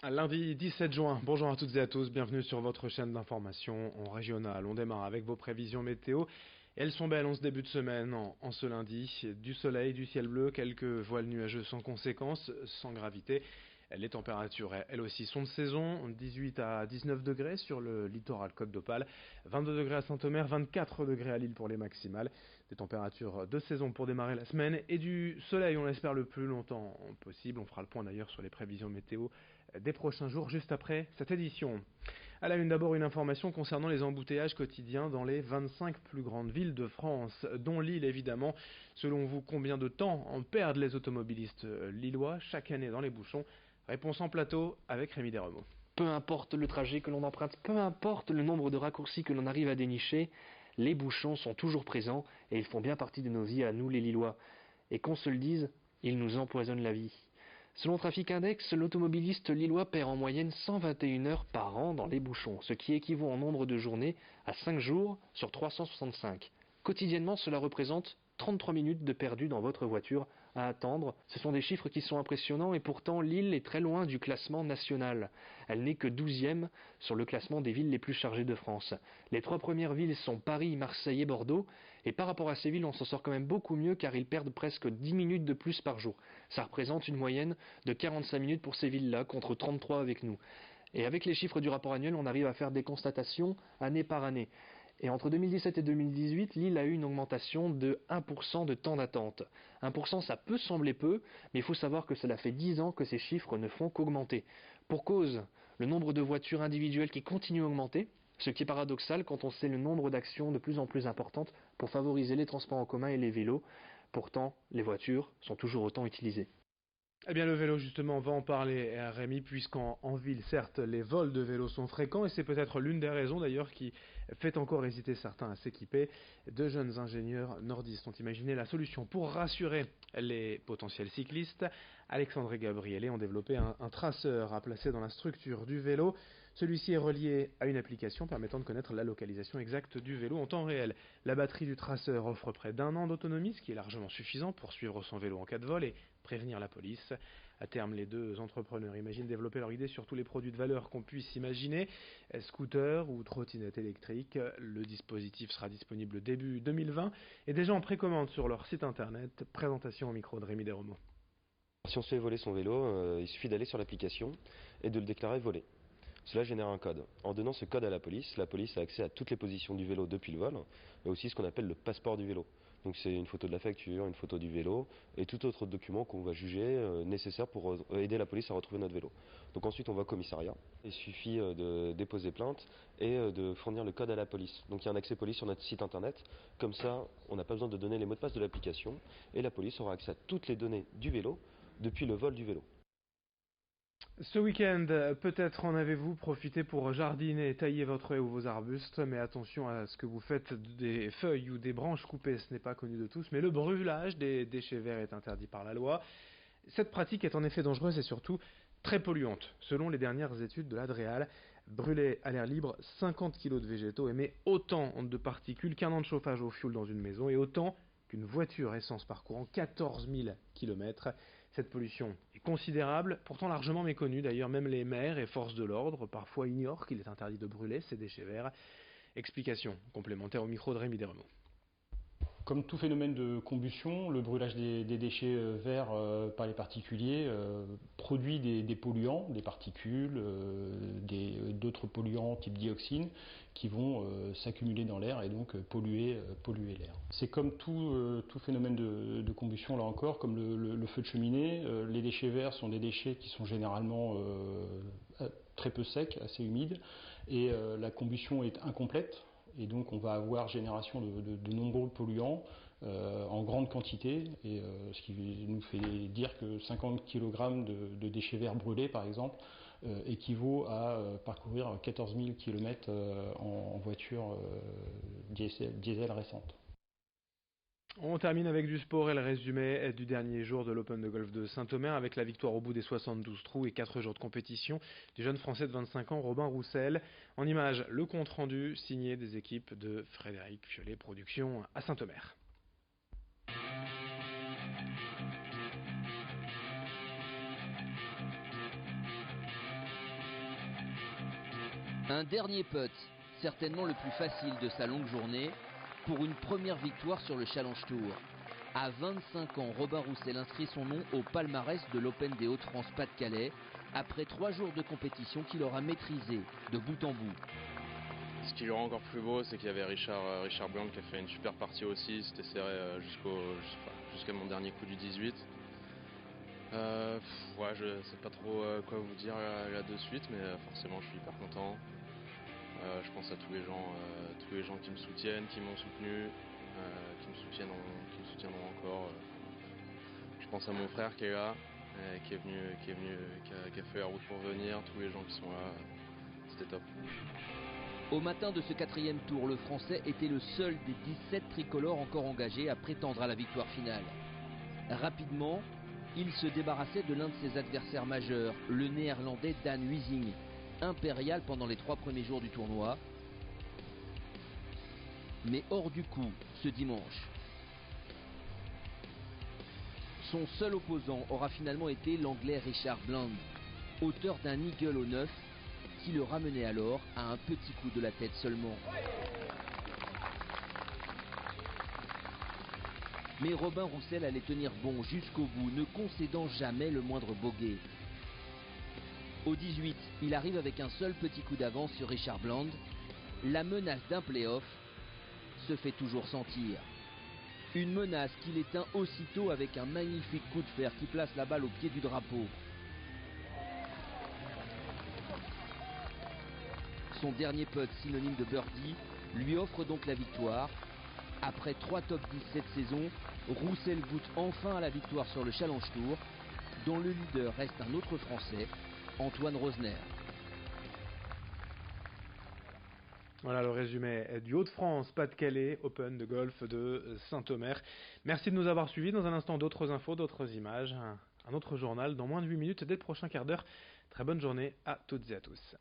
Lundi 17 juin, bonjour à toutes et à tous, bienvenue sur votre chaîne d'information en régional. On démarre avec vos prévisions météo. Elles sont belles en ce début de semaine, en ce lundi. Du soleil, du ciel bleu, quelques voiles nuageux sans conséquence, sans gravité. Les températures, elles aussi, sont de saison, 18 à 19 degrés sur le littoral Côte d'Opale, 22 degrés à Saint-Omer, 24 degrés à Lille pour les maximales. Des températures de saison pour démarrer la semaine et du soleil, on l'espère, le plus longtemps possible. On fera le point d'ailleurs sur les prévisions météo des prochains jours, juste après cette édition. À la une, d'abord une information concernant les embouteillages quotidiens dans les 25 plus grandes villes de France, dont Lille évidemment. Selon vous, combien de temps en perdent les automobilistes lillois chaque année dans les bouchons? Réponse en plateau avec Rémi Desremeaux. Peu importe le trajet que l'on emprunte, peu importe le nombre de raccourcis que l'on arrive à dénicher, les bouchons sont toujours présents et ils font bien partie de nos vies à nous les Lillois. Et qu'on se le dise, ils nous empoisonnent la vie. Selon Trafic Index, l'automobiliste lillois perd en moyenne 121 heures par an dans les bouchons, ce qui équivaut en nombre de journées à 5 jours sur 365. Quotidiennement, cela représente 33 minutes de perdu dans votre voiture à attendre. Ce sont des chiffres qui sont impressionnants et pourtant Lille est très loin du classement national. Elle n'est que 12e sur le classement des villes les plus chargées de France. Les 3 premières villes sont Paris, Marseille et Bordeaux. Et par rapport à ces villes, on s'en sort quand même beaucoup mieux car ils perdent presque 10 minutes de plus par jour. Ça représente une moyenne de 45 minutes pour ces villes-là contre 33 avec nous. Et avec les chiffres du rapport annuel, on arrive à faire des constatations année par année. Et entre 2017 et 2018, Lille a eu une augmentation de 1% de temps d'attente. 1%, ça peut sembler peu, mais il faut savoir que cela fait 10 ans que ces chiffres ne font qu'augmenter. Pour cause, le nombre de voitures individuelles qui continue à augmenter, ce qui est paradoxal quand on sait le nombre d'actions de plus en plus importantes pour favoriser les transports en commun et les vélos. Pourtant, les voitures sont toujours autant utilisées. Eh bien le vélo justement, on va en parler Rémi, puisqu'en ville certes les vols de vélos sont fréquents et c'est peut-être l'une des raisons d'ailleurs qui fait encore hésiter certains à s'équiper. De jeunes ingénieurs nordistes ont imaginé la solution pour rassurer les potentiels cyclistes. Alexandre et Gabriele ont développé un traceur à placer dans la structure du vélo. Celui-ci est relié à une application permettant de connaître la localisation exacte du vélo en temps réel. La batterie du traceur offre près d'1 an d'autonomie, ce qui est largement suffisant pour suivre son vélo en cas de vol et prévenir la police. À terme, les deux entrepreneurs imaginent développer leur idée sur tous les produits de valeur qu'on puisse imaginer, scooter ou trottinette électrique. Le dispositif sera disponible début 2020 et déjà en précommande sur leur site internet. Présentation au micro de Rémi Desremeaux. Si on se fait voler son vélo, il suffit d'aller sur l'application et de le déclarer volé. Cela génère un code. En donnant ce code à la police a accès à toutes les positions du vélo depuis le vol, et aussi ce qu'on appelle le passeport du vélo. Donc c'est une photo de la facture, une photo du vélo, et tout autre document qu'on va juger nécessaire pour aider la police à retrouver notre vélo. Donc ensuite on va au commissariat, il suffit de déposer plainte et de fournir le code à la police. Donc il y a un accès police sur notre site internet, comme ça on n'a pas besoin de donner les mots de passe de l'application, et la police aura accès à toutes les données du vélo depuis le vol du vélo. Ce week-end, peut-être en avez-vous profité pour jardiner et tailler votre haie ou vos arbustes, mais attention à ce que vous faites des feuilles ou des branches coupées, ce n'est pas connu de tous, mais le brûlage des déchets verts est interdit par la loi. Cette pratique est en effet dangereuse et surtout très polluante. Selon les dernières études de l'Adréal, brûler à l'air libre 50 kg de végétaux émet autant de particules qu'un an de chauffage au fioul dans une maison et autant qu'une voiture essence parcourant 14 000 km. Cette pollution est considérable, pourtant largement méconnue. D'ailleurs, même les maires et forces de l'ordre parfois ignorent qu'il est interdit de brûler ces déchets verts. Explication complémentaire au micro de Rémi Desremeaux. Comme tout phénomène de combustion, le brûlage des déchets verts par les particuliers produit des polluants, des particules, d'autres polluants type dioxine qui vont s'accumuler dans l'air et donc polluer l'air. C'est comme tout phénomène de combustion, là encore, comme le feu de cheminée. Les déchets verts sont des déchets qui sont généralement très peu secs, assez humides, et la combustion est incomplète. Et donc on va avoir génération de nombreux polluants en grande quantité, et ce qui nous fait dire que 50 kg de déchets verts brûlés par exemple équivaut à parcourir 14 000 km en voiture diesel récente. On termine avec du sport et le résumé du dernier jour de l'Open de golf de Saint-Omer avec la victoire au bout des 72 trous et 4 jours de compétition du jeune Français de 25 ans Robin Roussel. En image, le compte-rendu signé des équipes de Frédéric Piolet Productions à Saint-Omer. Un dernier putt, certainement le plus facile de sa longue journée, pour une première victoire sur le Challenge Tour. À 25 ans, Robin Roussel inscrit son nom au palmarès de l'Open des Hauts-de-France Pas-de-Calais, après 3 jours de compétition qu'il aura maîtrisé de bout en bout. Ce qui le rend encore plus beau, c'est qu'il y avait Richard Bland qui a fait une super partie aussi. C'était serré jusqu'à mon dernier coup du 18. Je sais pas trop quoi vous dire là de suite, mais forcément je suis hyper content. Je pense à tous les gens qui me soutiennent, qui m'ont soutenu, qui me soutiendront encore. Je pense à mon frère qui est là, qui a fait la route pour venir, tous les gens qui sont là, c'était top. Au matin de ce 4e tour, le Français était le seul des 17 tricolores encore engagés à prétendre à la victoire finale. Rapidement, il se débarrassait de l'un de ses adversaires majeurs, le Néerlandais Dan Huizing, impérial pendant les 3 premiers jours du tournoi, mais hors du coup ce dimanche. Son seul opposant aura finalement été l'Anglais Richard Bland, auteur d'un eagle au 9, qui le ramenait alors à un petit coup de la tête seulement. Mais Robin Roussel allait tenir bon jusqu'au bout, ne concédant jamais le moindre bogey. Au 18, il arrive avec un seul petit coup d'avance sur Richard Bland. La menace d'un play-off se fait toujours sentir. Une menace qu'il éteint aussitôt avec un magnifique coup de fer qui place la balle au pied du drapeau. Son dernier putt, synonyme de birdie, lui offre donc la victoire. Après 3 top 10 cette saison, Roussel goûte enfin à la victoire sur le Challenge Tour, dont le leader reste un autre Français, Antoine Rosner. Voilà le résumé du Hauts-de-France, Pas-de-Calais, Open de golf de Saint-Omer. Merci de nous avoir suivis. Dans un instant, d'autres infos, d'autres images, un autre journal dans moins de 8 minutes dès le prochain quart d'heure. Très bonne journée à toutes et à tous.